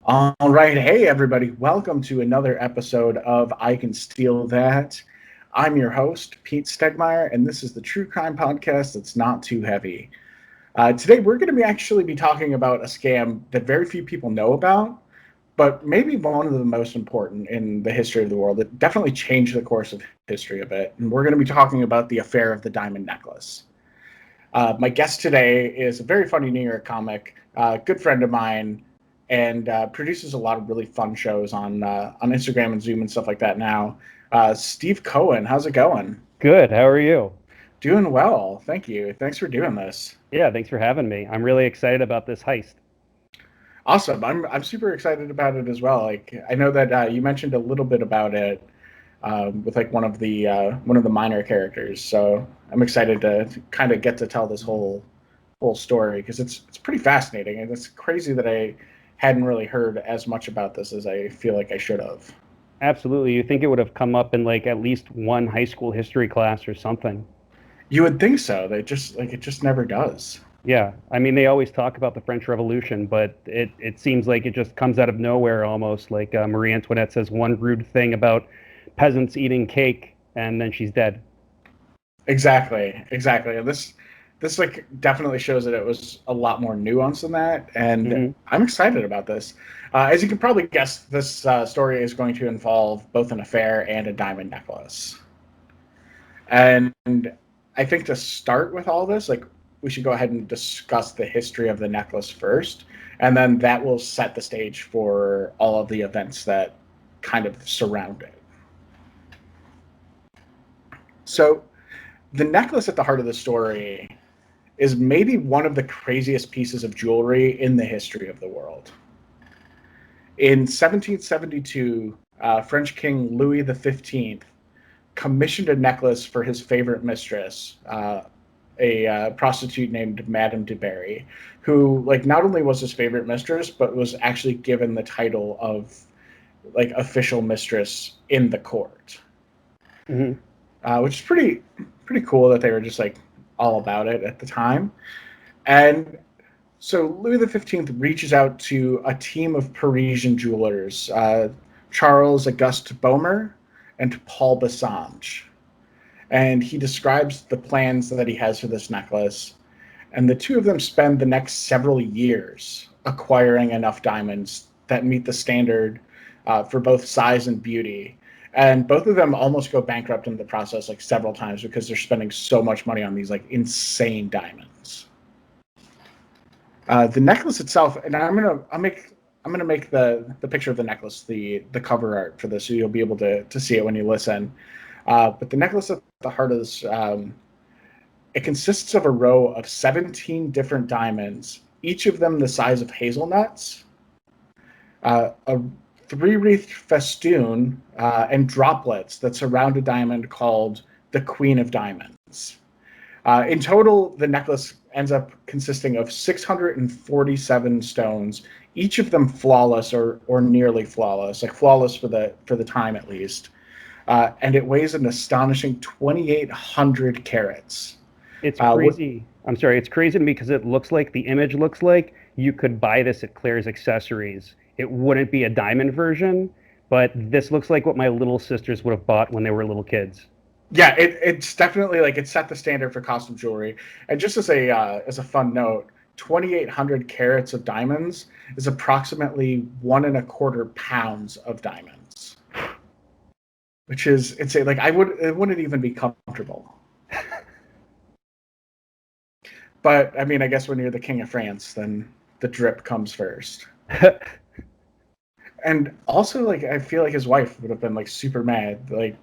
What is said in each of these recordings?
All right. Hey, everybody. Welcome to another episode of I Can Steal That. I'm your host, Pete Stegmeyer, and this is the true crime podcast that's not too heavy. Today, we're going to actually be talking about a scam that very few people know about, but maybe one of the most important in the history of the world. It definitely changed the course of history a bit. And we're going to be talking about the affair of the diamond necklace. My guest today is a very funny New York comic, good friend of mine, and produces a lot of really fun shows on Instagram and Zoom and stuff like that now. Steve Cohen, how's it going? Good. How are you? Doing well, thank you. Thanks for doing this. Yeah, thanks for having me. I'm really excited about this heist. Awesome. I'm super excited about it as well. Like I know that you mentioned a little bit about it with like one of the minor characters. So I'm excited to kind of get to tell this whole story because it's pretty fascinating and it's crazy that I hadn't really heard as much about this as I feel like I should have. Absolutely. You think it would have come up in like at least one high school history class or something. You would think so. They just like it just never does. Yeah. I mean, they always talk about the French Revolution, but it seems like it just comes out of nowhere almost. Like Marie Antoinette says one rude thing about peasants eating cake, and then she's dead. Exactly. And this like definitely shows that it was a lot more nuanced than that, and Hmm. I'm excited about this. As you can probably guess, this story is going to involve both an affair and a diamond necklace. And I think to start with all this, like we should go ahead and discuss the history of the necklace first, and then that will set the stage for all of the events that kind of surround it. So, the necklace at the heart of the story is maybe one of the craziest pieces of jewelry in the history of the world. In 1772, French King Louis XV commissioned a necklace for his favorite mistress, a prostitute named Madame du Barry, who like not only was his favorite mistress, but was actually given the title of like official mistress in the court, Hmm. which is pretty cool that they were just like all about it at the time. And so Louis XV reaches out to a team of Parisian jewelers, Charles Auguste Boehmer and Paul Bassange. And he describes the plans that he has for this necklace. And the two of them spend the next several years acquiring enough diamonds that meet the standard for both size and beauty. And both of them almost go bankrupt in the process like several times because they're spending so much money on these like insane diamonds. The necklace itself, and I'm gonna make the picture of the necklace the cover art for this, so you'll be able to see it when you listen. But the necklace at the heart of this, it consists of a row of 17 different diamonds, each of them the size of hazelnuts, a three-wreathed festoon, and droplets that surround a diamond called the Queen of Diamonds. In total, the necklace ends up consisting of 647 stones, each of them flawless or nearly flawless, like flawless for the time at least. And it weighs an astonishing 2,800 carats. It's What crazy. I'm sorry, it's crazy to me because it looks like the image looks like you could buy this at Claire's Accessories. It wouldn't be a diamond version, but this looks like what my little sisters would have bought when they were little kids. Yeah, it's definitely like it set the standard for costume jewelry. And just as a fun note, 2,800 carats of diamonds is approximately 1.25 pounds of diamonds, which is insane. Like it wouldn't even be comfortable. But I mean, I guess when you're the king of France, then the drip comes first. And also, like I feel like his wife would have been like super mad, like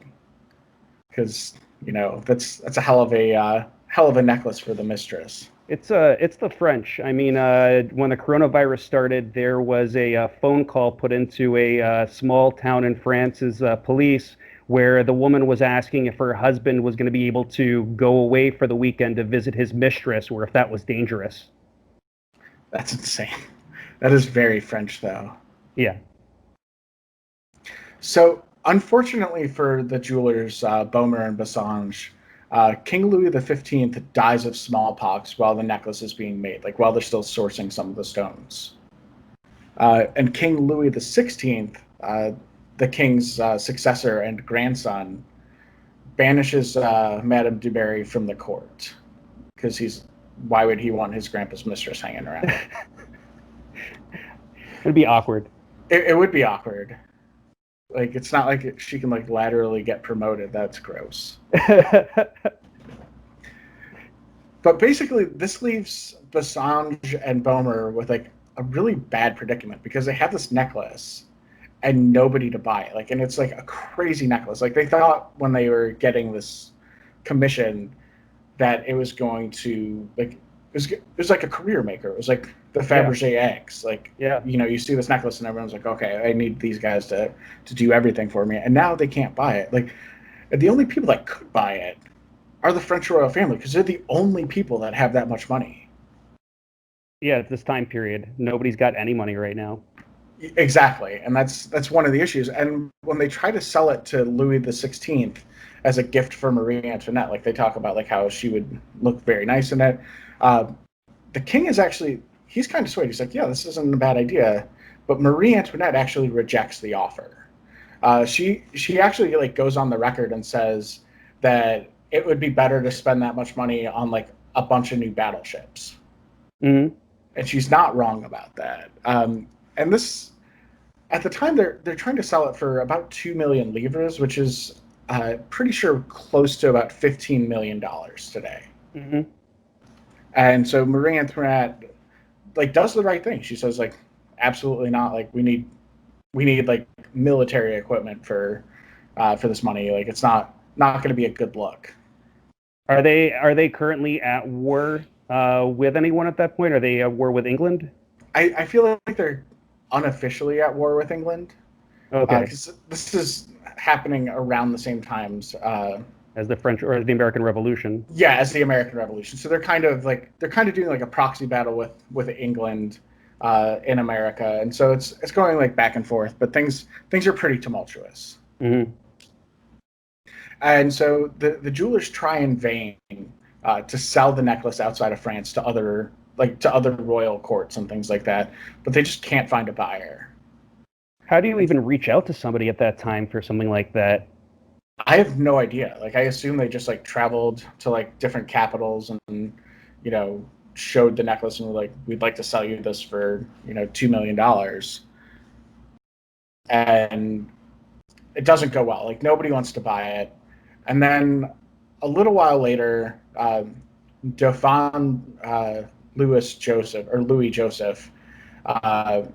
because that's a hell of a necklace for the mistress. It's the French. I mean, when the coronavirus started, there was a phone call put into a small town in France's police where the woman was asking if her husband was going to be able to go away for the weekend to visit his mistress, or if that was dangerous. That's insane. That is very French, though. Yeah. So, unfortunately for the jewelers, Boehmer and Bassange, King Louis XV dies of smallpox while the necklace is being made, like while they're still sourcing some of the stones. And King Louis XVI, the king's successor and grandson, banishes Madame du Barry from the court because why would he want his grandpa's mistress hanging around? It'd be awkward. It would be awkward. Like, it's not like she can like laterally get promoted. That's gross. But basically, this leaves Bassange and Boehmer with like a really bad predicament because they have this necklace and nobody to buy it. Like, and it's like a crazy necklace. Like, they thought when they were getting this commission that it was going to it was like a career maker. It was like the Fabergé eggs. Like, Yeah. you see this necklace and everyone's like, okay, I need these guys to do everything for me. And now they can't buy it. Like, the only people that could buy it are the French royal family because they're the only people that have that much money. Yeah, at this time period, nobody's got any money right now. Exactly, and that's one of the issues. And when they try to sell it to Louis XVI as a gift for Marie Antoinette, like they talk about like how she would look very nice in it, the king is actually he's kind of swayed. He's like, yeah, this isn't a bad idea, but Marie Antoinette actually rejects the offer. She actually like goes on the record and says that it would be better to spend that much money on like a bunch of new battleships. Mm-hmm. And she's not wrong about that. And this, at the time, they're trying to sell it for about 2 million livres, which is pretty sure close to about $15 million today. Mm-hmm. And so Marie Antoinette like does the right thing. She says like, absolutely not. Like we need like military equipment for this money. Like it's not going to be a good look. Are they currently at war with anyone at that point? Are they at war with England? I feel like they're unofficially at war with England. Okay. Because this is happening around the same times As the French or the American Revolution. yeah, as the American Revolution. So they're kind of doing like a proxy battle with England in America, and so it's going like back and forth. But things are pretty tumultuous. Mm-hmm. And so the jewelers try in vain to sell the necklace outside of France to other royal courts and things like that, but they just can't find a buyer. How do you even reach out to somebody at that time for something like that? I have no idea. Like, I assume they just like traveled to like different capitals and showed the necklace and were like, we'd like to sell you this for $2 million, and it doesn't go well. Like, nobody wants to buy it. And then a little while later, Dauphin Louis Joseph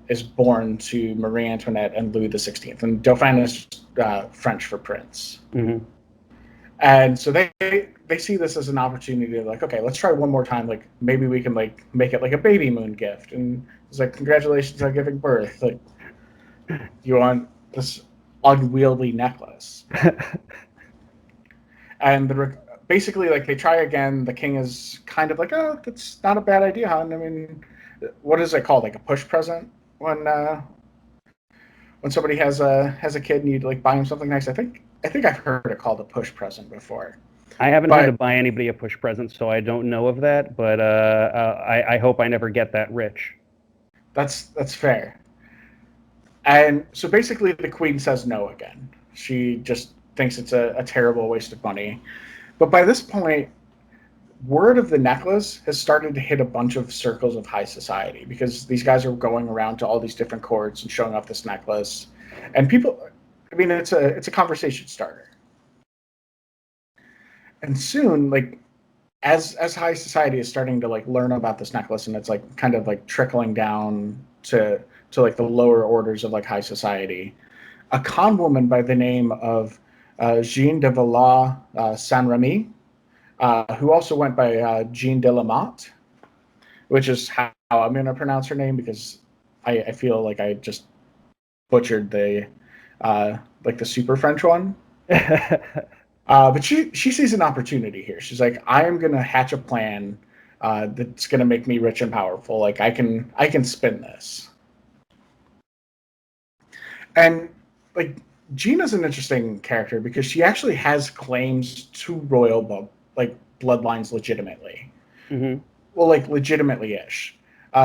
is born to Marie Antoinette and Louis XVI, and Dauphin is French for prince. Mm-hmm. And so they see this as an opportunity to like, okay, let's try one more time. Like maybe we can like make it like a baby moon gift. And it's like, congratulations on giving birth. Like, you want this unwieldy necklace? And basically, like, they try again. The king is kind of like, oh, that's not a bad idea, hon. I mean, what is it called? Like a push present when somebody has a kid and you like buy him something nice. I think I've heard it called a push present before. I haven't had to buy anybody a push present, so I don't know of that. But I hope I never get that rich. That's fair. And so basically, the queen says no again. She just thinks it's a terrible waste of money. But by this point, word of the necklace has started to hit a bunch of circles of high society because these guys are going around to all these different courts and showing off this necklace. And people, I mean, it's a conversation starter. And soon, like, as high society is starting to like learn about this necklace, and it's like kind of like trickling down to like the lower orders of like high society, a con woman by the name of Jeanne de Valois Saint Remy, who also went by Jeanne de la Motte, which is how I'm going to pronounce her name because I feel like I just butchered the like the super French one. But she sees an opportunity here. She's like, I am going to hatch a plan that's going to make me rich and powerful. Like, I can spin this. And like, Gina's an interesting character because she actually has claims to royal bloodlines legitimately. Mm-hmm. Well, like legitimately-ish.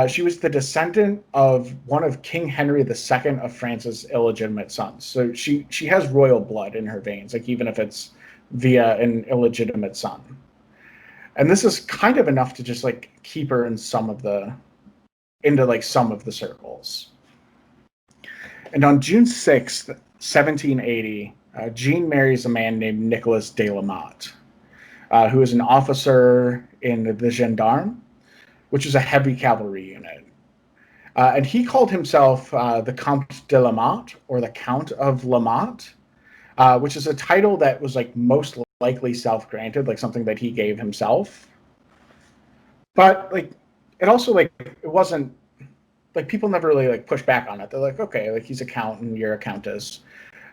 She was the descendant of one of King Henry II of France's illegitimate sons. So she has royal blood in her veins, like even if it's via an illegitimate son. And this is kind of enough to just like keep her in some of the circles. And on June 6th, 1780, Jean marries a man named Nicolas de la Motte, who is an officer in the Gendarme, which is a heavy cavalry unit. And he called himself the Comte de la Motte, or the Count of La Motte, which is a title that was like most likely self-granted, like something that he gave himself. But like, it also like it wasn't like people never really like pushed back on it. They're like, okay, like he's a count and you're a countess.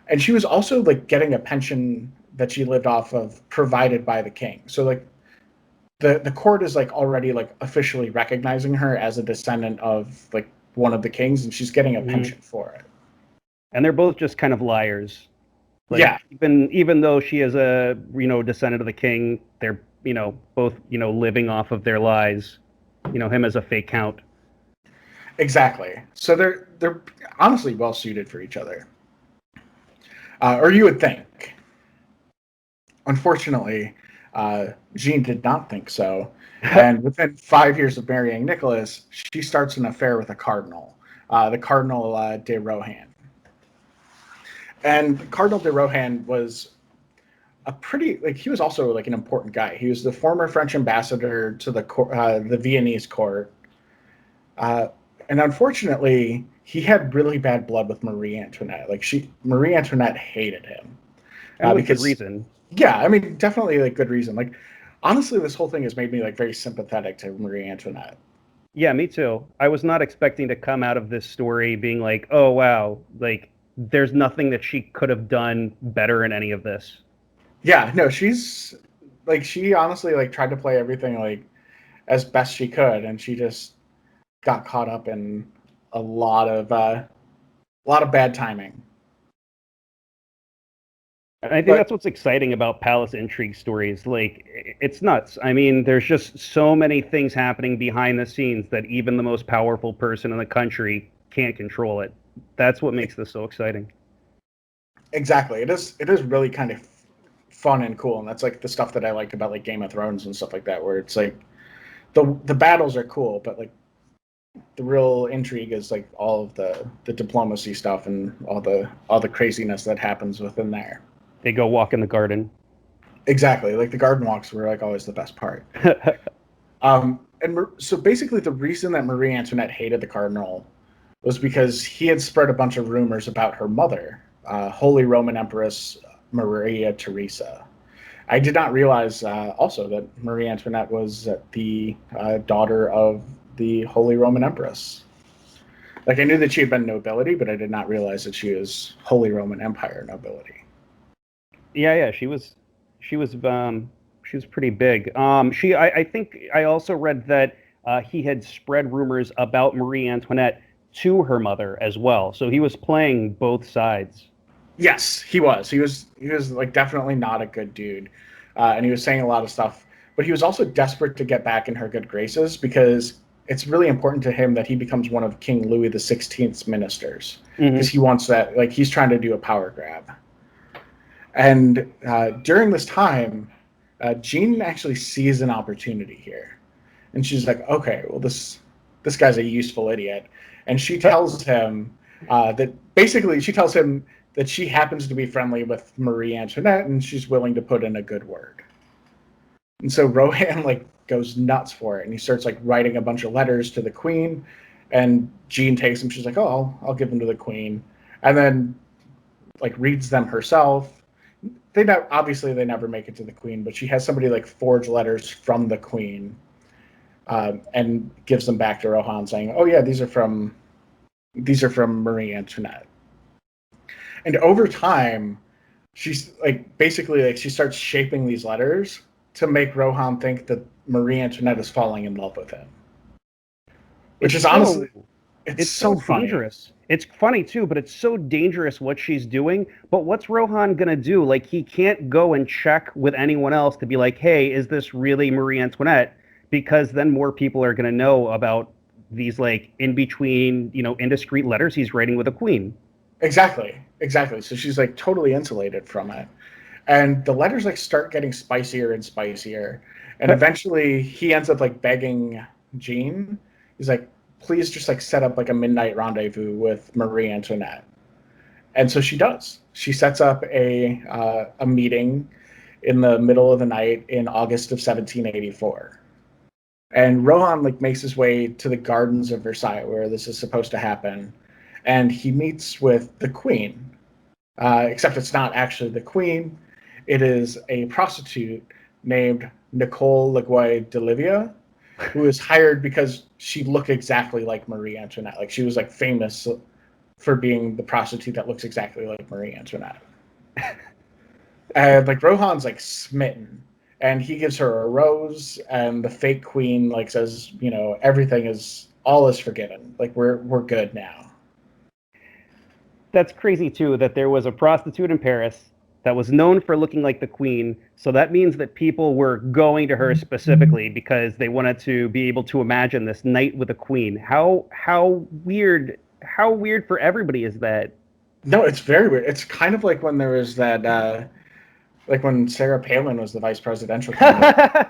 And she was also like getting a pension that she lived off of provided by the king. So like the court is like already like officially recognizing her as a descendant of like one of the kings, and she's getting a pension for it. And they're both just kind of liars. Like, yeah, even though she is a descendant of the king, they're both living off of their lies. Him as a fake count. exactly. So they're honestly well suited for each other, or you would think. Unfortunately, Jean did not think so, and within 5 years of marrying Nicholas, she starts an affair with a cardinal, the Cardinal de Rohan. And Cardinal de Rohan was he was also like an important guy. He was the former French ambassador to the Viennese court, and unfortunately, he had really bad blood with Marie Antoinette. Marie Antoinette hated him, and with because good reason. Yeah, I mean, definitely like good reason. Like, honestly, this whole thing has made me like very sympathetic to Marie Antoinette. Yeah, me too. I was not expecting to come out of this story being like, oh wow, like there's nothing that she could have done better in any of this. Yeah, no, she honestly like tried to play everything like as best she could, and she just got caught up in a lot of bad timing. And I think that's what's exciting about palace intrigue stories. Like, it's nuts. I mean, there's just so many things happening behind the scenes that even the most powerful person in the country can't control it. That's what makes this so exciting. Exactly. It is really kind of fun and cool, and that's like the stuff that I liked about like Game of Thrones and stuff like that, where it's like the battles are cool, but like the real intrigue is like all of the diplomacy stuff and all the craziness that happens within there. They go walk in the garden. Exactly. Like the garden walks were like always the best part. And so basically the reason that Marie Antoinette hated the cardinal was because he had spread a bunch of rumors about her mother, Holy Roman Empress Maria Theresa. I did not realize also that Marie Antoinette was the daughter of the Holy Roman Empress. Like, I knew that she had been nobility, but I did not realize that she was Holy Roman Empire nobility. Yeah, she was pretty big. I think I also read that he had spread rumors about Marie Antoinette to her mother as well. So he was playing both sides. Yes, he was. He was like definitely not a good dude, and he was saying a lot of stuff. But he was also desperate to get back in her good graces because it's really important to him that he becomes one of King Louis XVI's ministers, because he wants that. Like, he's trying to do a power grab. And during this time, Jean actually sees an opportunity here, and she's like, "Okay, well this guy's a useful idiot," and she tells him she tells him that she happens to be friendly with Marie Antoinette, and she's willing to put in a good word. And so Rohan like goes nuts for it, and he starts like writing a bunch of letters to the queen, and Jean takes them. She's like, "Oh, I'll give them to the queen," and then like reads them herself. Obviously they never make it to the queen, but she has somebody like forge letters from the queen, and gives them back to Rohan, saying, "Oh yeah, these are from Marie Antoinette." And over time, she's like basically like she starts shaping these letters to make Rohan think that Marie Antoinette is falling in love with him, which is honestly it's so funny. Dangerous. It's funny too, but it's so dangerous what she's doing. But what's Rohan gonna do? Like, he can't go and check with anyone else to be like, hey, is this really Marie Antoinette? Because then more people are gonna know about these like in between, indiscreet letters he's writing with a queen. Exactly. So she's like totally insulated from it. And the letters like start getting spicier and spicier. And eventually he ends up like begging Jean. He's like, please just like set up like a midnight rendezvous with Marie Antoinette. And so she does. She sets up a meeting in the middle of the night in August of 1784. And Rohan like makes his way to the gardens of Versailles where this is supposed to happen, and he meets with the queen. Except it's not actually the queen; it is a prostitute named Nicole Leguay de Livia, who is hired because she looked exactly like Marie Antoinette. Like she was like famous for being the prostitute that looks exactly like Marie Antoinette. And like Rohan's like smitten, and he gives her a rose, and the fake queen like says, everything is all is forgiven. Like we're good now. That's crazy too, that there was a prostitute in Paris that was known for looking like the queen. So that means that people were going to her specifically because they wanted to be able to imagine this night with a queen. How weird, how weird for everybody is that? No, it's very weird. It's kind of like when there was that like when Sarah Palin was the vice presidential candidate.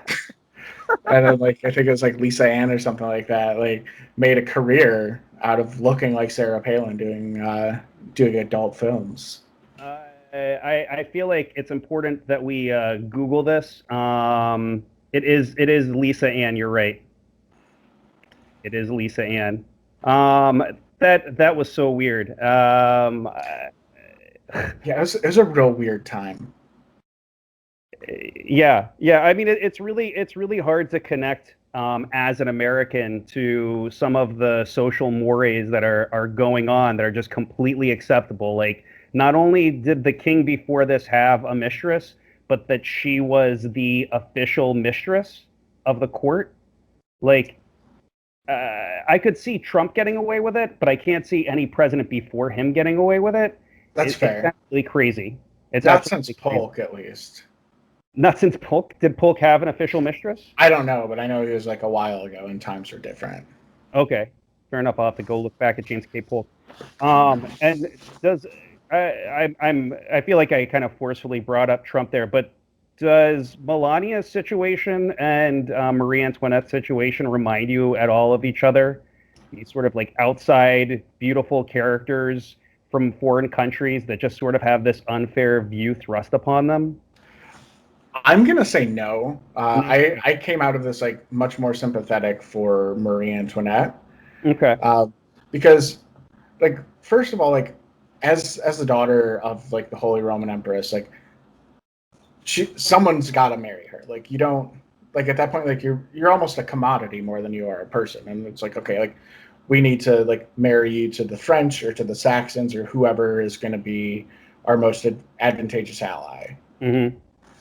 And then, like I think it was like Lisa Ann or something like that, like made a career out of looking like Sarah Palin doing adult films. I feel like it's important that we Google this. It is Lisa Ann. You're right. It is Lisa Ann. That was so weird. Yeah, it was a real weird time. Yeah. I mean, it's really hard to connect as an American to some of the social mores that are going on that are just completely acceptable. Like, not only did the king before this have a mistress, but that she was the official mistress of the court. Like, I could see Trump getting away with it, but I can't see any president before him getting away with it. That's It's fair. absolutely crazy. It's Not since absolutely crazy. Polk, at least. Not since Polk. Did Polk have an official mistress? I don't know, but I know he was like a while ago, and times are different. Okay, fair enough. I'll have to go look back at James K. Polk. And does I feel like I kind of forcefully brought up Trump there, but does Melania's situation and Marie Antoinette's situation remind you at all of each other? These sort of like outside, beautiful characters from foreign countries that just sort of have this unfair view thrust upon them. I'm gonna say no. No. I came out of this like much more sympathetic for Marie Antoinette, Okay. uh, because like first of all, like as the daughter of like the Holy Roman Empress, like someone's got to marry her. Like you don't like at that point, like you're almost a commodity more than you are a person, and it's like okay, like we need to like marry you to the French or to the Saxons or whoever is going to be our most advantageous ally. Hmm.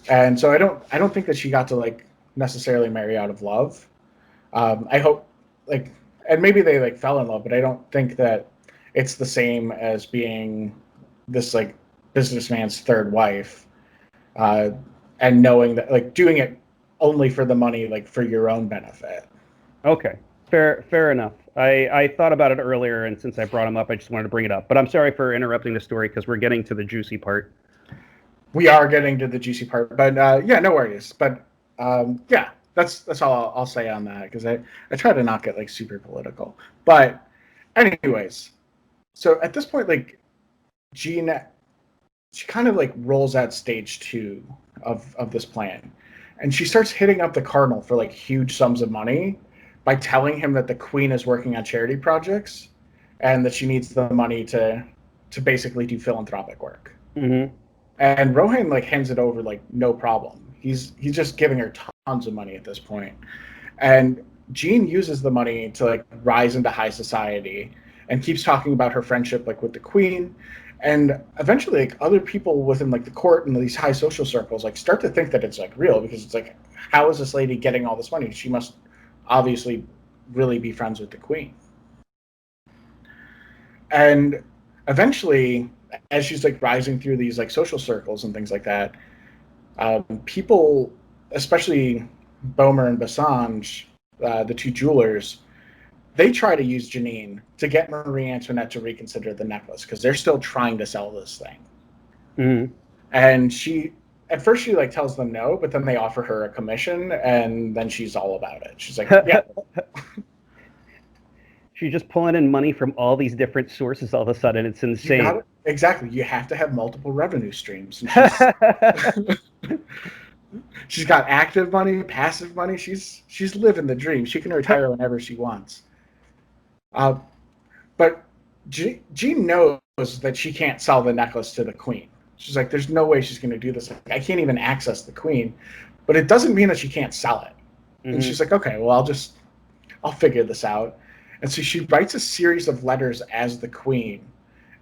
And so I don't think that she got to like necessarily marry out of love. I hope like and maybe they like fell in love, but I don't think that it's the same as being this like businessman's third wife, uh, and knowing that like doing it only for the money, like for your own benefit. Okay, fair enough. I thought about it earlier, and since I brought him up, I just wanted to bring it up. But I'm sorry for interrupting the story because we're getting to the juicy part. We are getting to the juicy part, but yeah, no worries. But yeah, that's all I'll say on that because I try to not get like super political. But anyways, so at this point, like Jean, she kind of like rolls out stage two of this plan, and she starts hitting up the cardinal for like huge sums of money by telling him that the queen is working on charity projects and that she needs the money to basically do philanthropic work. Hmm. And Rohan like hands it over like no problem. He's just giving her tons of money at this point. And Jean uses the money to like rise into high society and keeps talking about her friendship like with the queen. And eventually like other people within like the court and these high social circles like start to think that it's like real because it's like how is this lady getting all this money? She must obviously really be friends with the queen. And eventually as she's like rising through these like social circles and things like that, people, especially Bomer and Bassange, the two jewelers, they try to use Janine to get Marie Antoinette to reconsider the necklace because they're still trying to sell this thing. Mm-hmm. And at first she like tells them no, but then they offer her a commission, and then she's all about it. She's like, yeah. She's just pulling in money from all these different sources all of a sudden. It's insane. Exactly. You have to have multiple revenue streams. And she's got active money, passive money. She's living the dream. She can retire whenever she wants. But Jean knows that she can't sell the necklace to the queen. She's like, there's no way she's going to do this. I can't even access the queen. But it doesn't mean that she can't sell it. Mm-hmm. And she's like, okay, well, I'll figure this out. And so she writes a series of letters as the queen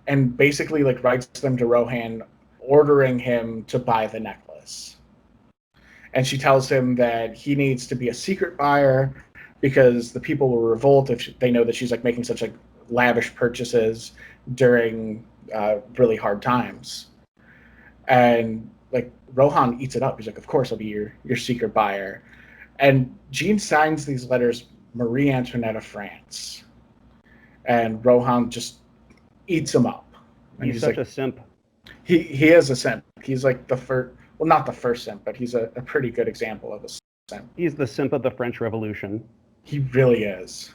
and basically like writes them to Rohan, ordering him to buy the necklace. And she tells him that he needs to be a secret buyer because the people will revolt if they know that she's like making such like lavish purchases during really hard times. And like Rohan eats it up. He's like, of course I'll be your secret buyer. And Jean signs these letters Marie Antoinette of France. And Rohan just eats him up. And he's such a simp. He is a simp. He's like the first, well, not the first simp, but he's a pretty good example of a simp. He's the simp of the French Revolution. He really is.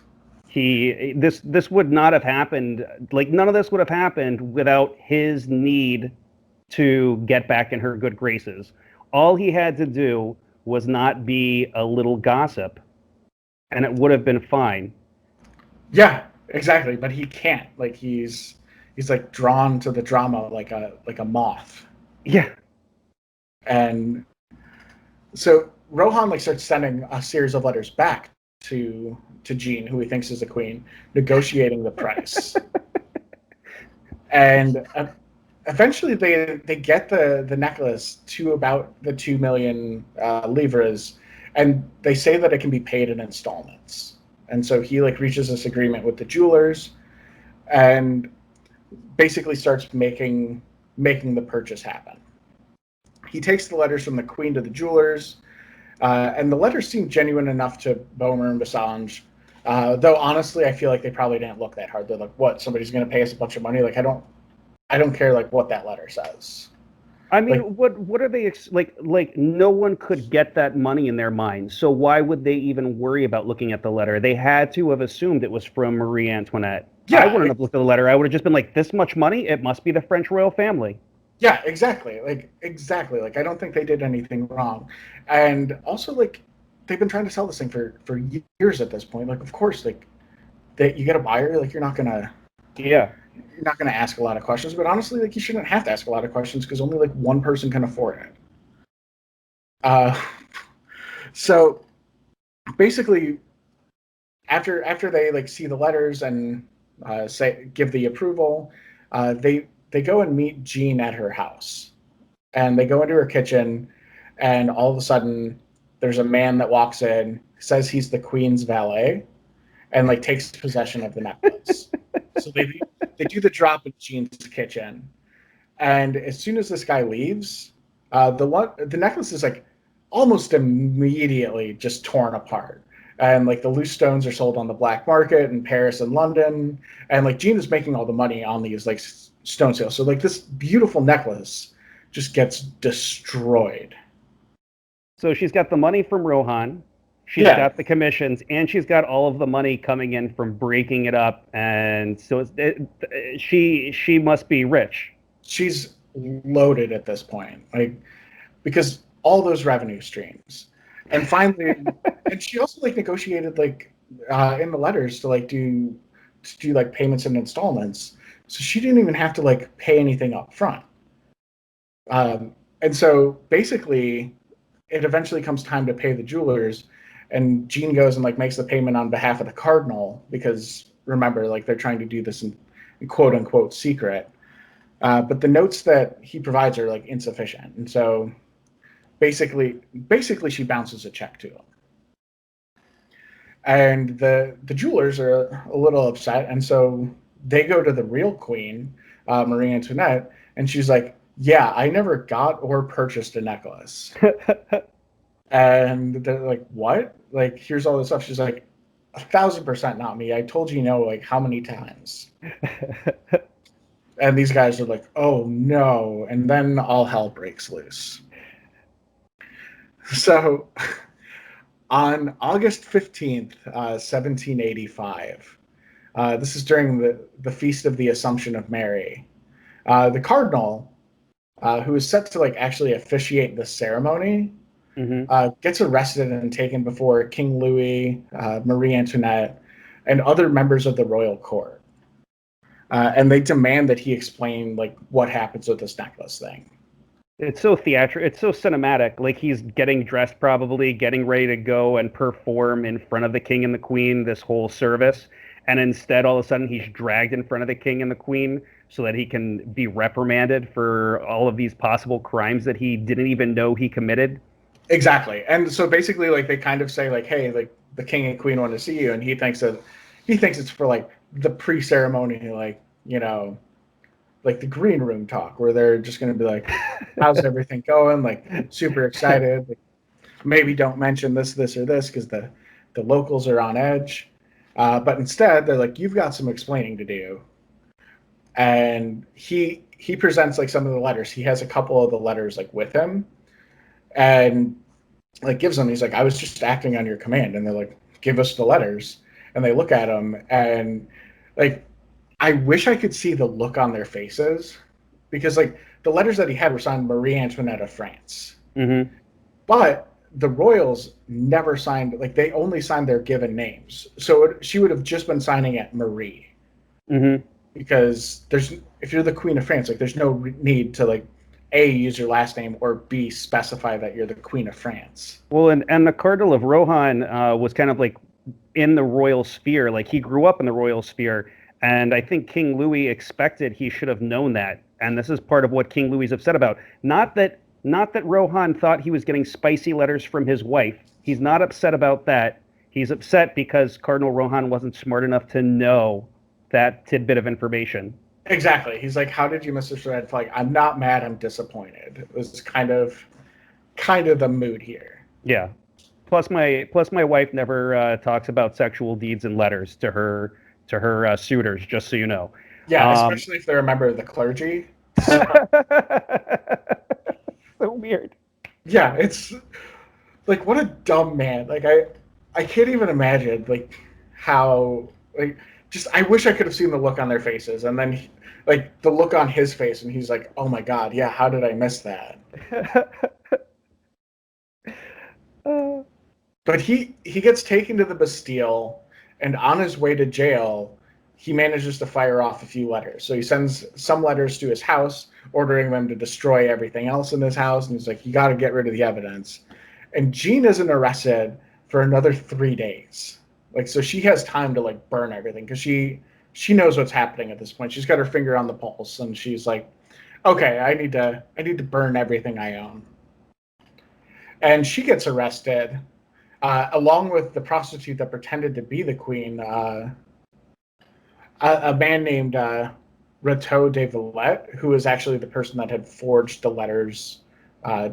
This would not have happened. Like none of this would have happened without his need to get back in her good graces. All he had to do was not be a little gossip, and it would have been fine. Yeah, exactly. But he can't. Like he's like drawn to the drama like a moth. Yeah. And so Rohan like starts sending a series of letters back to Jean, who he thinks is the queen, negotiating the price. And eventually they get the necklace to about the 2 million livres, and they say that it can be paid in installments. And so he like reaches this agreement with the jewelers and basically starts making the purchase happen. He takes the letters from the queen to the jewelers, and the letters seem genuine enough to Boehmer and Bassange. Though honestly, I feel like they probably didn't look that hard. They're like, "What? Somebody's going to pay us a bunch of money?" Like, I don't care like what that letter says. I mean, like, what are they like? No one could get that money in their mind. So why would they even worry about looking at the letter? They had to have assumed it was from Marie Antoinette. Yeah, I wouldn't have looked at the letter. I would have just been like, "This much money? It must be the French royal family." Yeah, exactly. Like I don't think they did anything wrong. And also like they've been trying to sell this thing for years at this point. Like of course like that you get a buyer, like you're not going to ask a lot of questions, but honestly like you shouldn't have to ask a lot of questions because only like one person can afford it. So basically after they like see the letters and give the approval, they go and meet Jean at her house, and they go into her kitchen, and all of a sudden there's a man that walks in, says he's the queen's valet, and like takes possession of the necklace. So they do the drop in Jean's kitchen, and as soon as this guy leaves, the necklace is like almost immediately just torn apart. And like the loose stones are sold on the black market in Paris and London, and like Jean is making all the money on these like stone sales. So like this beautiful necklace just gets destroyed. So she's got the money from Rohan, she's got the commissions, and she's got all of the money coming in from breaking it up. And so she must be rich. She's loaded at this point, like because all those revenue streams. And finally, and she also like negotiated like in the letters to do like payments in installments, so she didn't even have to like pay anything up front. And so basically, it eventually comes time to pay the jewelers, and Jean goes and like makes the payment on behalf of the cardinal because remember, like they're trying to do this in quote unquote secret. But the notes that he provides are like insufficient, and so. Basically, she bounces a check to him. And the jewelers are a little upset, and so they go to the real queen, Marie Antoinette, and she's like, yeah, I never got or purchased a necklace. And they're like, what? Like, here's all this stuff. She's like, 1,000% not me. I told you no like how many times. And these guys are like, oh no. And then all hell breaks loose. So on August 15th, 1785, this is during the Feast of the Assumption of Mary, the cardinal, who is set to like actually officiate the ceremony, Hmm. gets arrested and taken before King Louis, Marie Antoinette, and other members of the royal court. And they demand that he explain like what happens with this necklace thing. It's so theatrical. It's so cinematic. Like he's getting dressed, probably getting ready to go and perform in front of the king and the queen this whole service, and instead, all of a sudden, he's dragged in front of the king and the queen so that he can be reprimanded for all of these possible crimes that he didn't even know he committed. Exactly. And so basically like they kind of say like, hey, like the king and queen want to see you, and he thinks it's for like the pre-ceremony, like, like the green room talk where they're just going to be like, how's everything going? Like super excited. Like, maybe don't mention this, or this because the locals are on edge. But instead, they're like, you've got some explaining to do. And he presents like some of the letters. He has a couple of the letters like with him, and like gives them. He's like, I was just acting on your command. And they're like, give us the letters. And they look at him, and like, I wish I could see the look on their faces, because like the letters that he had were signed Marie Antoinette of France, Hmm. but the royals never signed, like they only signed their given names. So she would have just been signing it Marie, Hmm. because there's, if you're the Queen of France, like there's no need to like A, use your last name, or B, specify that you're the Queen of France. Well, and the Cardinal of Rohan was kind of like in the royal sphere. Like he grew up in the royal sphere, and I think King Louis expected he should have known that. And this is part of what King Louis is upset about. Not that Rohan thought he was getting spicy letters from his wife. He's not upset about that. He's upset because Cardinal Rohan wasn't smart enough to know that tidbit of information. Exactly. He's like, how did you miss this red flag? I'm not mad, I'm disappointed. It was kind of the mood here. Yeah. Plus my wife never talks about sexual deeds in letters to her suitors. Just so you know. Yeah, Um, especially if they're a member of the clergy. So so weird. yeah, it's like, what a dumb man. Like I can't even imagine like how, like, just I wish I could have seen the look on their faces, and then like the look on his face, and he's like, oh my god, yeah, how did I miss that? Uh, But he gets taken to the Bastille, and on his way to jail, he manages to fire off a few letters. So he sends some letters to his house, ordering them to destroy everything else in his house, and he's like, "You got to get rid of the evidence." And Jean isn't arrested for another 3 days. Like, so she has time to like burn everything, because she knows what's happening at this point. She's got her finger on the pulse, and she's like, "Okay, I need to burn everything I own." And she gets arrested, along with the prostitute that pretended to be the queen, a man named Rateau de Villette, who is actually the person that had forged the letters, uh,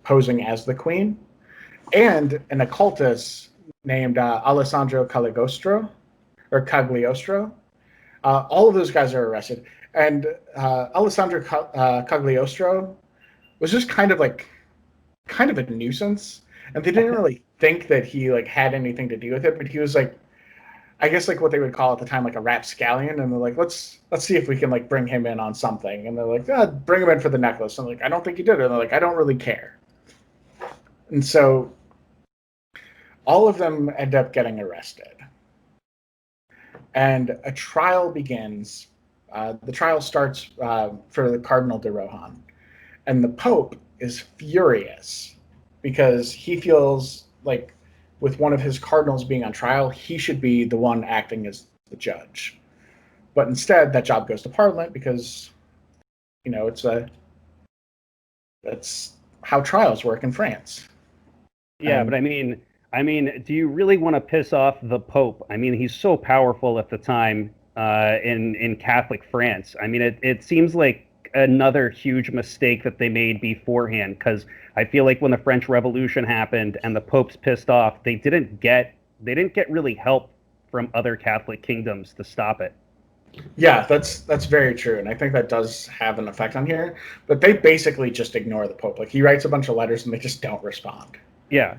posing as the queen, and an occultist named Alessandro Cagliostro. All of those guys are arrested, and Alessandro Cagliostro was just kind of a nuisance, and they didn't really think that he like had anything to do with it, but he was like, I guess like what they would call at the time like a rapscallion, and they're like, let's see if we can like bring him in on something, and they're like, bring him in for the necklace. And I'm like, I don't think he did it. And they're like, I don't really care. And so all of them end up getting arrested, and a trial begins. The trial starts for the Cardinal de Rohan, and the Pope is furious because he feels like with one of his cardinals being on trial, he should be the one acting as the judge. But instead, that job goes to Parliament because it's a that's how trials work in France. yeah, but And I mean, do you really want to piss off the Pope? I mean, he's so powerful at the time in Catholic France. I mean, it seems like another huge mistake that they made beforehand because I feel like when the French Revolution happened and the Pope's pissed off, they didn't get really help from other Catholic kingdoms to stop it. Yeah, that's very true, and I think that does have an effect on here. But they basically just ignore the Pope. Like he writes a bunch of letters and they just don't respond. Yeah,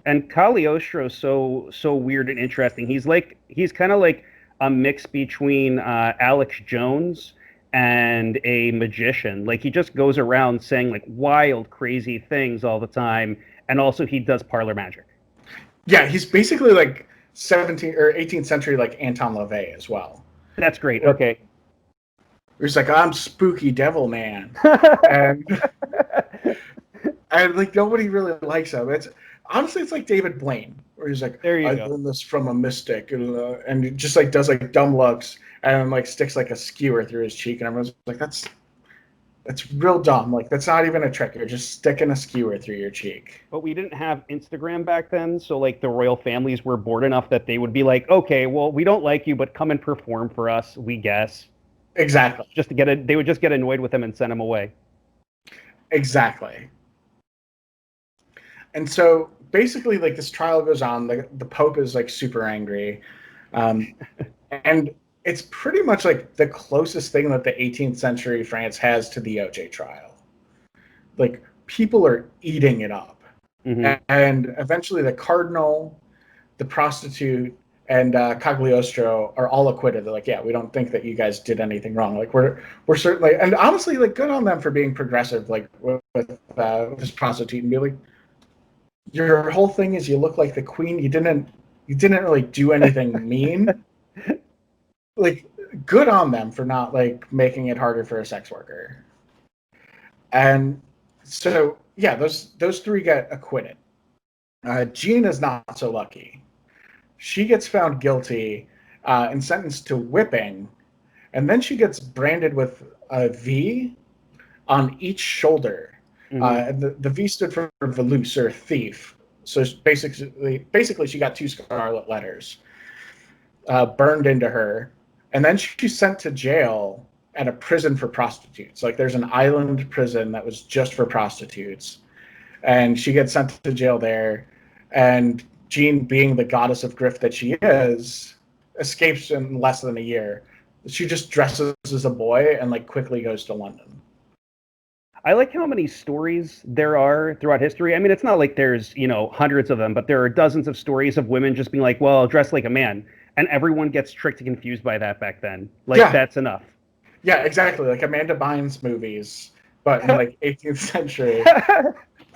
and Cagliostro is so weird and interesting. He's kind of like a mix between Alex Jones and a magician. Like he just goes around saying like wild, crazy things all the time, and also he does parlor magic. Yeah, he's basically like 17th or 18th century like Anton LaVey as well. That's great. Okay. He's like, I'm spooky devil man, and and like nobody really likes him. It's honestly it's like David Blaine, where he's like, There you I go. learned this from a mystic, and he just like does like dumb looks and like sticks like a skewer through his cheek, and everyone's like, that's real dumb. Like that's not even a trick. You're just sticking a skewer through your cheek. But we didn't have Instagram back then, so like the royal families were bored enough that they would be like, okay, well, we don't like you, but come and perform for us, we guess. Exactly. Just to they would just get annoyed with him and send him away. Exactly. And so basically, like this trial goes on. The Pope is like super angry, and it's pretty much like the closest thing that the 18th century France has to the OJ trial. Like people are eating it up, and eventually the cardinal, the prostitute, and Cagliostro are all acquitted. They're like, yeah, we don't think that you guys did anything wrong. Like we're certainly, and honestly, like good on them for being progressive. Like with this prostitute and be like, your whole thing is you look like the queen. You didn't really do anything mean. Like good on them for not like making it harder for a sex worker. And so yeah, those three get acquitted. Jean is not so lucky. She gets found guilty and sentenced to whipping, and then she gets branded with a V on each shoulder. And the V stood for Velouse or thief. So basically, she got two scarlet letters burned into her, and then she's sent to jail at a prison for prostitutes. Like there's an island prison that was just for prostitutes, and she gets sent to jail there. And Jean, being the goddess of grift that she is, escapes in less than a year. She just dresses as a boy and like quickly goes to London. I like how many stories there are throughout history. I mean, it's not like there's, hundreds of them, but there are dozens of stories of women just being like, well, I'll dress like a man. And everyone gets tricked and confused by that back then. Like, Yeah. That's enough. Yeah, exactly. Like Amanda Bynes movies, but in like 18th century.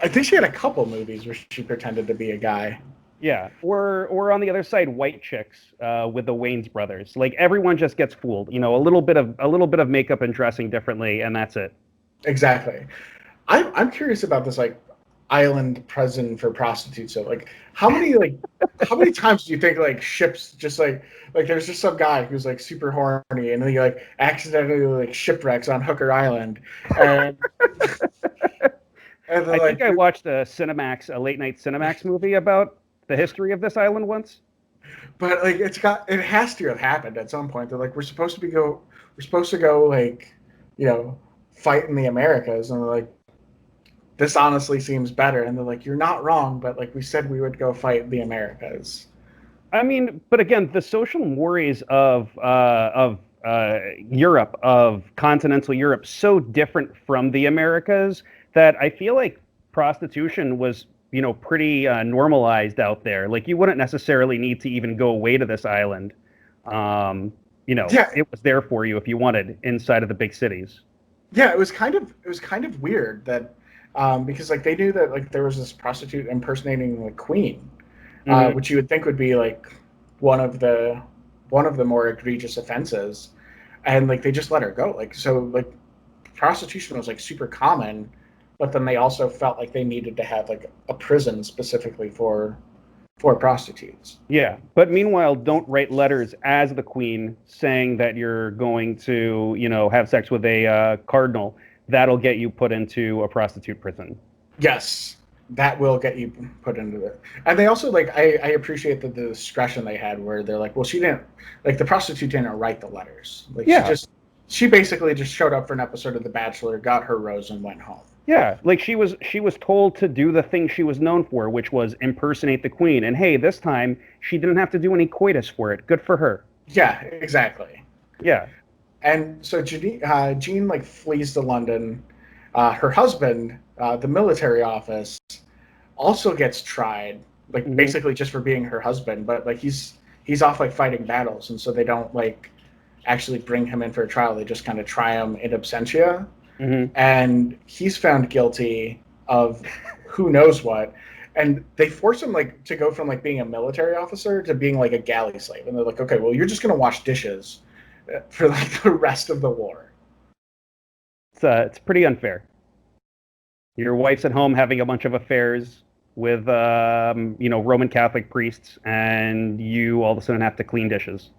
I think she had a couple movies where she pretended to be a guy. Yeah, or on the other side, white chicks with the Wayans brothers. Like everyone just gets fooled. A little bit of makeup and dressing differently, and that's it. Exactly. I'm curious about this like island prison for prostitutes. So like how many times do you think like ships just like there's just some guy who's like super horny and he like accidentally like shipwrecks on Hooker Island and and I like think I watched a late night Cinemax movie about the history of this island once. but like it has to have happened at some point. They're like we're supposed to go like fight in the Americas, and they're like this honestly seems better, and they're like you're not wrong, but like we said we would go fight the Americas. I mean, but again, the social mores of Europe, of continental Europe, so different from the Americas that I feel like prostitution was, pretty normalized out there. Like you wouldn't necessarily need to even go away to this island. Yeah, It was there for you if you wanted inside of the big cities. yeah, it was kind of weird that because like they knew that like there was this prostitute impersonating the queen, which you would think would be like one of the more egregious offenses, and like they just let her go. Like so like prostitution was like super common, but then they also felt like they needed to have like a prison specifically for prostitutes. Yeah, but meanwhile, don't write letters as the queen saying that you're going to, have sex with a cardinal. That'll get you put into a prostitute prison. Yes, that will get you put into it. And they also like I appreciate the discretion they had where they're like, well, she didn't like the prostitute didn't write the letters. Like Yeah. she basically just showed up for an episode of The Bachelor, got her rose, and went home. Yeah, like she was told to do the thing she was known for, which was impersonate the queen. And hey, this time she didn't have to do any coitus for it. Good for her. Yeah, exactly. Yeah. And so Jean like flees to London. Her husband, the military office, also gets tried, like Hmm. basically just for being her husband. But like he's off like fighting battles, and so they don't like actually bring him in for a trial. They just kind of try him in absentia, Hmm. and he's found guilty of who knows what. And they force him like to go from like being a military officer to being like a galley slave. And they're like, okay, well, you're just gonna wash dishes for like the rest of the war. It's pretty unfair. Your wife's at home having a bunch of affairs with Roman Catholic priests, and you all of a sudden have to clean dishes.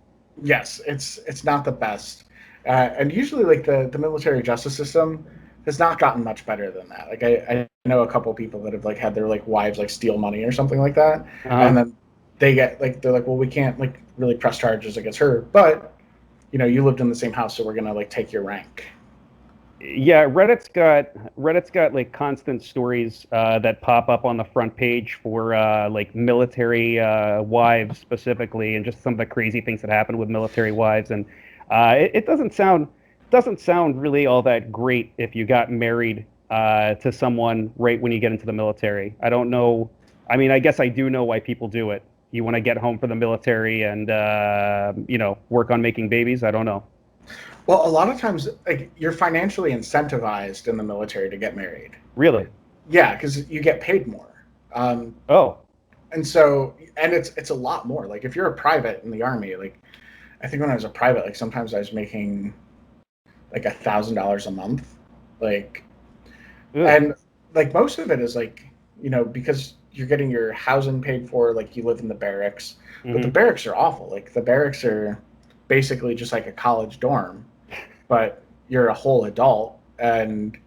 Yes, it's not the best, and usually like the military justice system has not gotten much better than that. Like I know a couple people that have like had their like wives like steal money or something like that, Uh-huh. and then they get like they're like, well, we can't like really press charges against her, but you lived in the same house, so we're gonna like take your rank. Yeah, Reddit's got like constant stories that pop up on the front page for like military wives specifically, and just some of the crazy things that happen with military wives. And it doesn't sound really all that great if you got married to someone right when you get into the military. I don't know. I mean, I guess I do know why people do it. You want to get home from the military and work on making babies. I don't know. Well, a lot of times like you're financially incentivized in the military to get married. Really? Yeah, because you get paid more. Um, Oh. and so and it's a lot more. Like if you're a private in the army, like I think when I was a private, like sometimes I was making like $1,000 a month, like, Ugh. and like most of it is like because you're getting your housing paid for, like you live in the barracks, but the Hmm. barracks are awful. Like the barracks are basically just like a college dorm, but you're a whole adult, and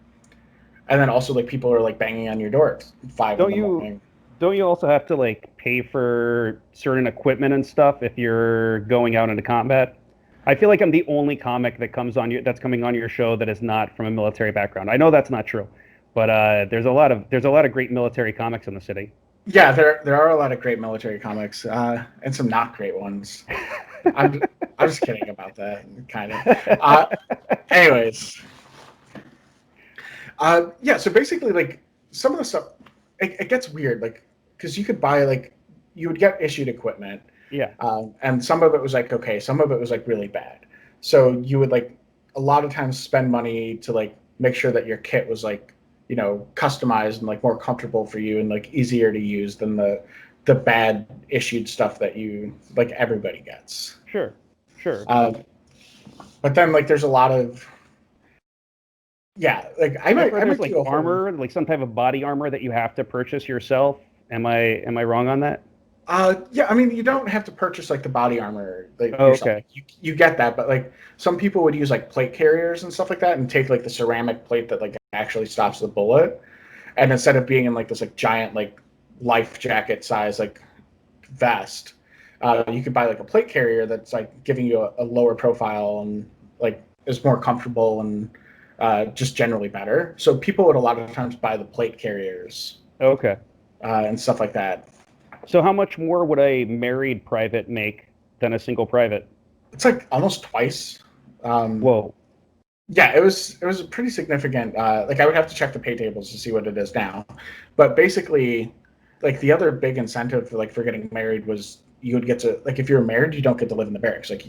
then also like people are like banging on your door at 5 in Don't the you morning. don't you also have to like pay for certain equipment and stuff if you're going out into combat? I feel like I'm the only comic that's coming on your show that is not from a military background. I know that's not true, but there's a lot of great military comics in the city. Yeah, there are a lot of great military comics, and some not great ones. I'm I'm just kidding about that, kind of. Uh, Anyways, yeah. So basically, like some of the stuff, it gets weird, like because you could buy like you would get issued equipment, Yeah. and some of it was like okay, some of it was like really bad. So you would like a lot of times spend money to like make sure that your kit was like customized and like more comfortable for you and like easier to use than the bad issued stuff that you like everybody gets. Sure. Sure. Uh, but then like there's a lot of yeah, like I I've might heard I there's might like do a whole armor, like some type of body armor that you have to purchase yourself. Am I wrong on that? yeah, I mean you don't have to purchase like the body armor like Oh, yourself. okay. Like, you get that, but like some people would use like plate carriers and stuff like that and take like the ceramic plate that like actually stops the bullet, and instead of being in like this like giant like life jacket size like vest, you could buy like a plate carrier that's like giving you a lower profile and like is more comfortable and just generally better. So people would a lot of times buy the plate carriers Okay. and stuff like that. So how much more would a married private make than a single private? It's like almost twice. Um, Whoa. yeah, it was a pretty significant. Like I would have to check the pay tables to see what it is now, but basically, like the other big incentive for getting married was you would get to like if you're married, you don't get to live in the barracks. Like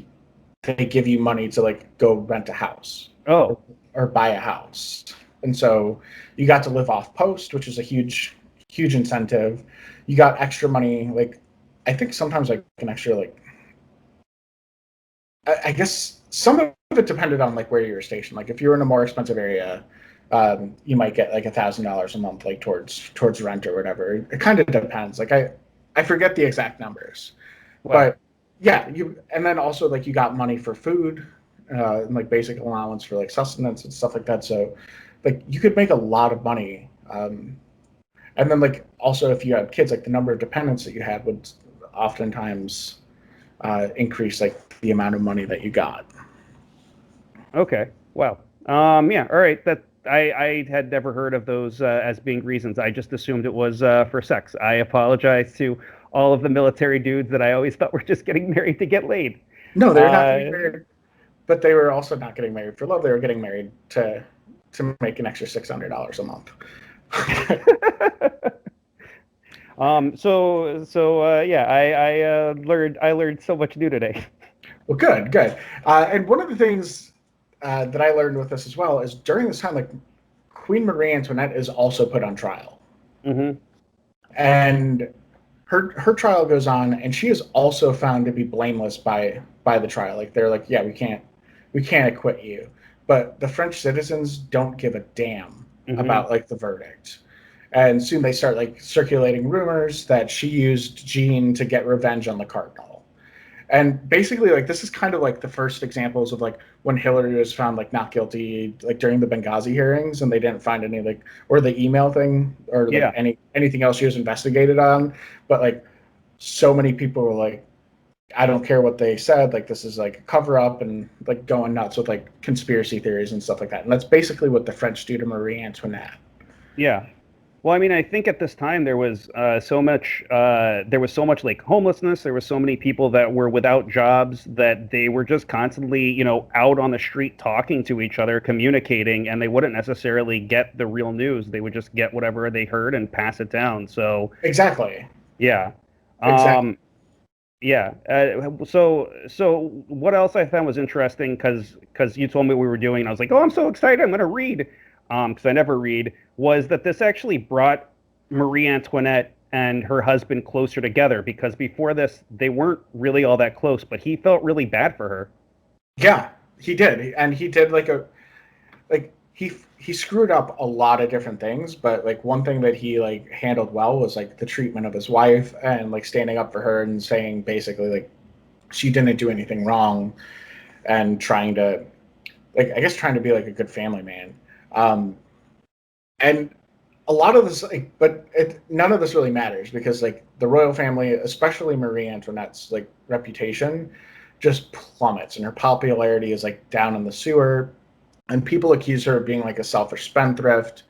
they give you money to like go rent a house or, Oh, or buy a house, and so you got to live off post, which is a huge incentive. You got extra money. Like I think sometimes like an extra like I guess some of it depended on like where you were stationed. Like if you were in a more expensive area, you might get like $1,000 a month, like towards rent or whatever. It kind of depends. Like I forget the exact numbers, wow. but yeah, you and then also like you got money for food, and like basic allowance for like sustenance and stuff like that. So like you could make a lot of money. And then like also if you had kids, like the number of dependents that you had would oftentimes increase like the amount of money that you got. Okay. Wow. Yeah. All right. I had never heard of those as being reasons. I just assumed it was for sex. I apologize to all of the military dudes that I always thought were just getting married to get laid. No, they were not getting Uh, married, but they were also not getting married for love. They were getting married to make an extra $600 a month. Yeah, I learned so much new today. Well, good, good. And one of the things that I learned with this as well is during this time, like Queen Marie Antoinette is also put on trial, Hmm. and her trial goes on, and she is also found to be blameless by the trial. Like they're like, yeah, we can't acquit you, but the French citizens don't give a damn Hmm. about like the verdict. And soon they start like circulating rumors that she used Jean to get revenge on the cardinal. And basically, like this is kind of like the first examples of like when Hillary was found like not guilty, like during the Benghazi hearings, and they didn't find any like or the email thing or like Yeah. anything else she was investigated on. But like so many people were like, I don't care what they said, like this is like a cover up and like going nuts with like conspiracy theories and stuff like that. And that's basically what the French do to Marie Antoinette. Yeah. Well, I mean, I think at this time there was so much like homelessness. There was so many people that were without jobs that they were just constantly, out on the street talking to each other, communicating, and they wouldn't necessarily get the real news. They would just get whatever they heard and pass it down. So, Exactly. yeah. Exactly. Um, yeah. So what else I found was interesting because you told me we were doing, and I was like, oh, I'm so excited, I'm gonna read, because I never read, was that this actually brought Marie Antoinette and her husband closer together because before this they weren't really all that close, but he felt really bad for her. Yeah, he did. And he did like he screwed up a lot of different things, but like one thing that he like handled well was like the treatment of his wife and like standing up for her and saying basically like she didn't do anything wrong and trying to like I guess trying to be like a good family man. Um and a lot of this like none of this really matters because like the royal family, especially Marie Antoinette's like reputation just plummets and her popularity is like down in the sewer and people accuse her of being like a selfish spendthrift.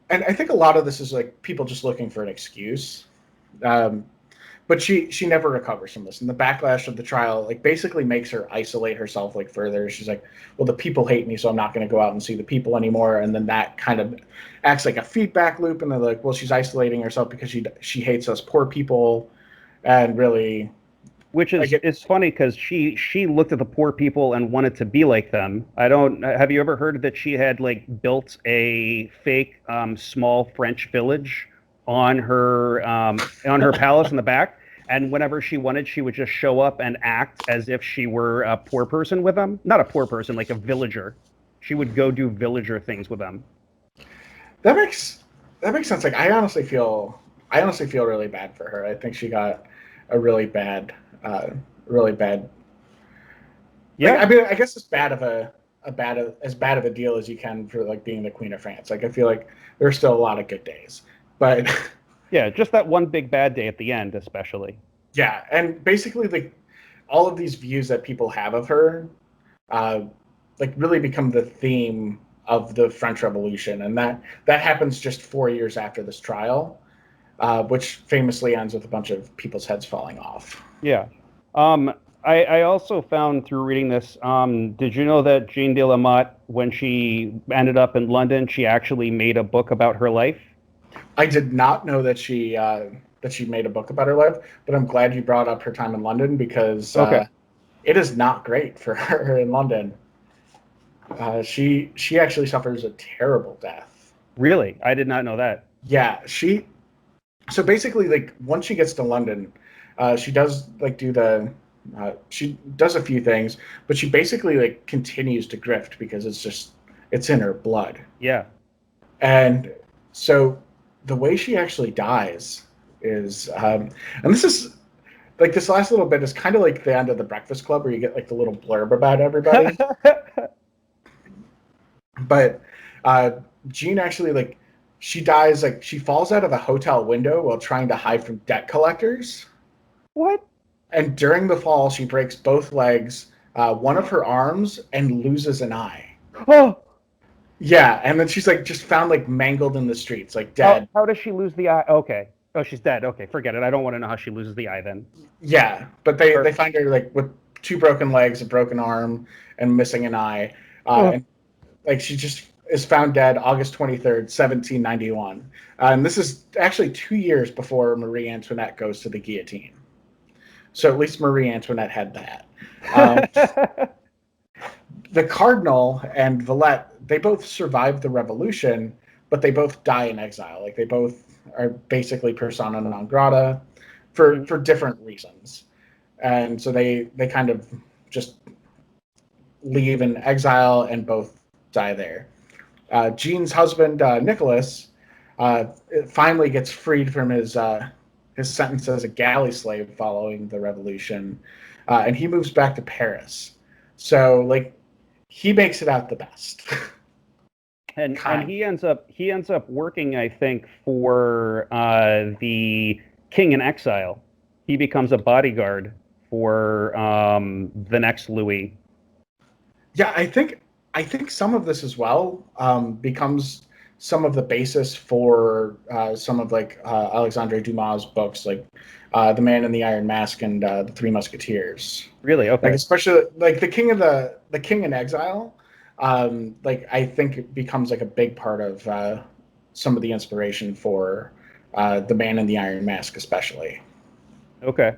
And I think a lot of this is like people just looking for an excuse. Um, but she never recovers from this, and the backlash of the trial like basically makes her isolate herself like further. She's like, well, the people hate me, so I'm not going to go out and see the people anymore. And then that kind of acts like a feedback loop, and they're like, well, she's isolating herself because she hates us poor people, and really, Which I get is funny because she looked at the poor people and wanted to be like them. I don't have you ever heard that she had like built a fake small French village on her palace in the back, and whenever she wanted, she would just show up and act as if she were a poor person with them. Not a poor person, like a villager. She would go do villager things with them. that makes that makes sense. Like I honestly feel really bad for her. I think she got a really bad. Like Yeah, I mean, I guess it's bad of as bad of a deal as you can for like being the Queen of France. Like I feel like there's still a lot of good days, but yeah, just that one big bad day at the end, especially. yeah, and basically like all of these views that people have of her, uh, like really become the theme of the French Revolution, and that happens just 4 years after this trial, which famously ends with a bunch of people's heads falling off. Yeah. Um, I also found through reading this, did you know that Jean de la Motte, when she ended up in London, she actually made a book about her life? I did not know that she made a book about her life, but I'm glad you brought up her time in London because Okay. it is not great for her in London. She actually suffers a terrible death. Really? I did not know that. Yeah, she so basically like once she gets to London, she does like do the she does a few things, but she basically like continues to grift because it's in her blood. Yeah. And so the way she actually dies is and this is like this last little bit is kind of like the end of the Breakfast Club where you get like the little blurb about everybody. But uh, Jean actually like she dies like she falls out of a hotel window while trying to hide from debt collectors. What? And during the fall, she breaks both legs, one of her arms, and loses an eye. Oh, Yeah, and then she's like just found like mangled in the streets, like Oh, dead. how does she lose the eye? Okay. Oh, she's dead. Okay, forget it. I don't want to know how she loses the eye then. Yeah, but they Perfect. find her like with two broken legs, a broken arm, and missing an eye, Oh, and like she just is found dead August 23rd, 1791. And this is actually 2 years before Marie Antoinette goes to the guillotine. So at least Marie Antoinette had that. Um, the cardinal and Villette, they both survived the revolution, but they both die in exile. Like they both are basically persona non grata for different reasons. And so they kind of just leave in exile and both die there. Jean's husband, Nicholas, finally gets freed from his sentence as a galley slave following the revolution, and he moves back to Paris. So like he makes it out the best. and Kind. he ends up working, I think, for the king in exile. He becomes a bodyguard for the next Louis. Yeah, I think some of this as well becomes some of the basis for some of like Alexandre Dumas' books, like The Man in the Iron Mask and The Three Musketeers. Really? Like Okay. especially like the King in Exile. Like I think it becomes like a big part of some of the inspiration for The Man in the Iron Mask, especially. Okay.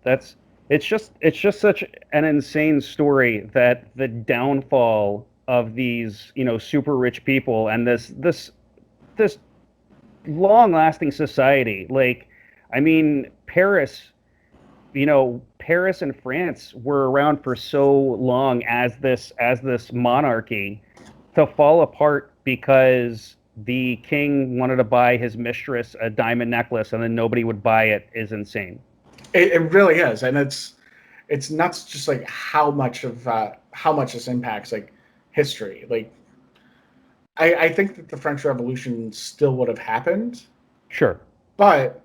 That's it's just such an insane story that the downfall of these, super rich people and this long-lasting society. Like, I mean, Paris and France were around for so long as this monarchy to fall apart because the king wanted to buy his mistress a diamond necklace and then nobody would buy it is insane. It really is, and it's nuts just like how much this impacts like history. Like I think that the French Revolution still would have happened, Sure. but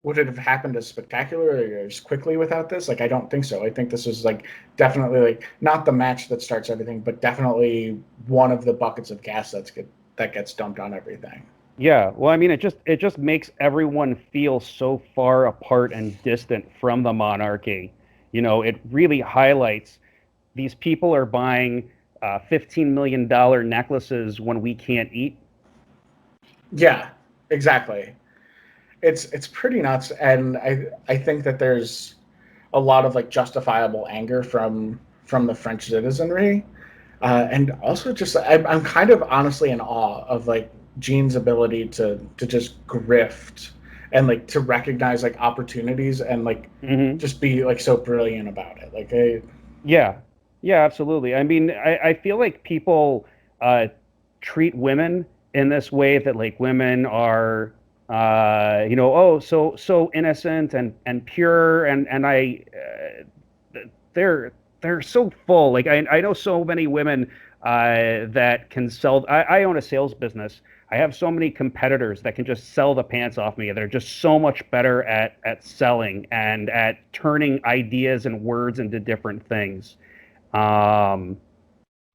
would it have happened as spectacular or as quickly without this? Like I don't think so. I think this is like definitely like not the match that starts everything, but definitely one of the buckets of gas that gets dumped on everything. Yeah, well, I mean, it just makes everyone feel so far apart and distant from the monarchy. It really highlights these people are buying $15 million necklaces when we can't eat. Yeah, exactly. It's pretty nuts, and I think that there's a lot of like justifiable anger from the French citizenry, and also just I'm kind of honestly in awe of like Gene's ability to just grift and like to recognize like opportunities and like Hmm. just be like so brilliant about it. Like I Yeah, yeah, absolutely. I mean, I feel like people uh, treat women in this way that like women are, oh, so innocent and pure, and they're they're so full. Like I know so many women that can sell. I own a sales business. I have so many competitors that can just sell the pants off me. They're just so much better at selling and at turning ideas and words into different things. Um,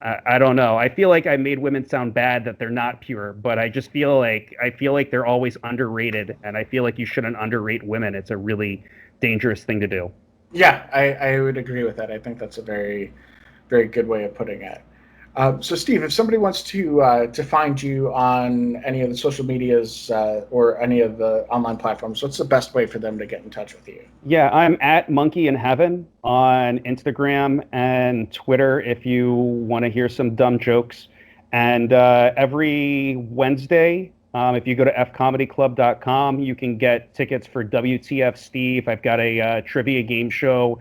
I don't know. I feel like I made women sound bad that they're not pure, but I feel like they're always underrated, and I feel like you shouldn't underrate women. It's a really dangerous thing to do. Yeah, I would agree with that. I think that's a very good way of putting it. So, Steve, if somebody wants to find you on any of the social medias or any of the online platforms, what's the best way for them to get in touch with you? Yeah, I'm at Monkey in Heaven on Instagram and Twitter if you want to hear some dumb jokes. And every Wednesday, if you go to fcomedyclub.com, you can get tickets for WTF Steve. I've got a trivia game show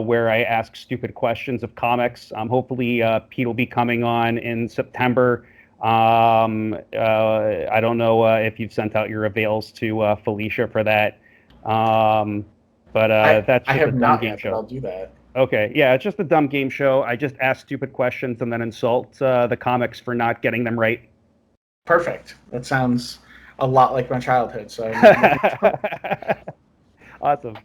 where I ask stupid questions of comics. Hopefully, Pete will be coming on in September. I don't know if you've sent out your avails to Felicia for that. Um, but that's I just a have dumb not game yet, but show. I'll do that. Okay, yeah, it's just a dumb game show. I just ask stupid questions and then insult the comics for not getting them right. Perfect. That sounds a lot like my childhood. So I'm looking forward. Awesome.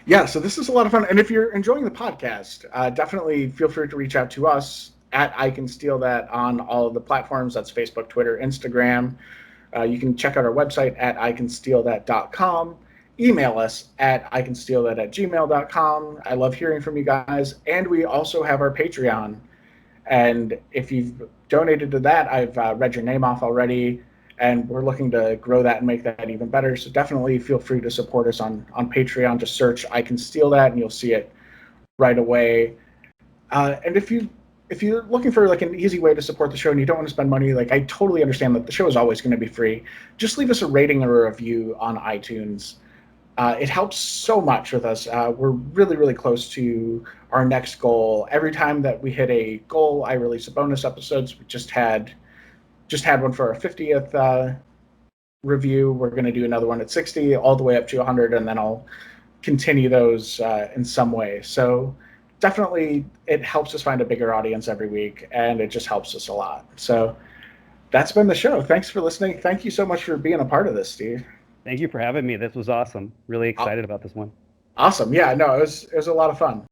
Yeah, so this is a lot of fun. And if you're enjoying the podcast, definitely feel free to reach out to us at I Can Steal That on all of the platforms. That's Facebook, Twitter, Instagram. You can check out our website at icanstealthat.com. Email us at icanstealthat@gmail.com. I love hearing from you guys. And we also have our Patreon. And if you've donated to that, I've read your name off already. And we're looking to grow that and make that even better. So definitely feel free to support us on Patreon. Just search I Can Steal That and you'll see it right away. And if you're looking for like an easy way to support the show and you don't want to spend money, like I totally understand that the show is always going to be free. Just leave us a rating or a review on iTunes. It helps so much with us. We're really, really close to our next goal. Every time that we hit a goal, I release a bonus episodes. We just had one for our 50th review. We're going to do another one at 60, all the way up to 100, and then I'll continue those in some way. So definitely it helps us find a bigger audience every week, and it just helps us a lot. So that's been the show. Thanks for listening. Thank you so much for being a part of this, Steve. Thank you for having me. This was awesome. Really excited about this one. Awesome. Yeah, no, it was a lot of fun.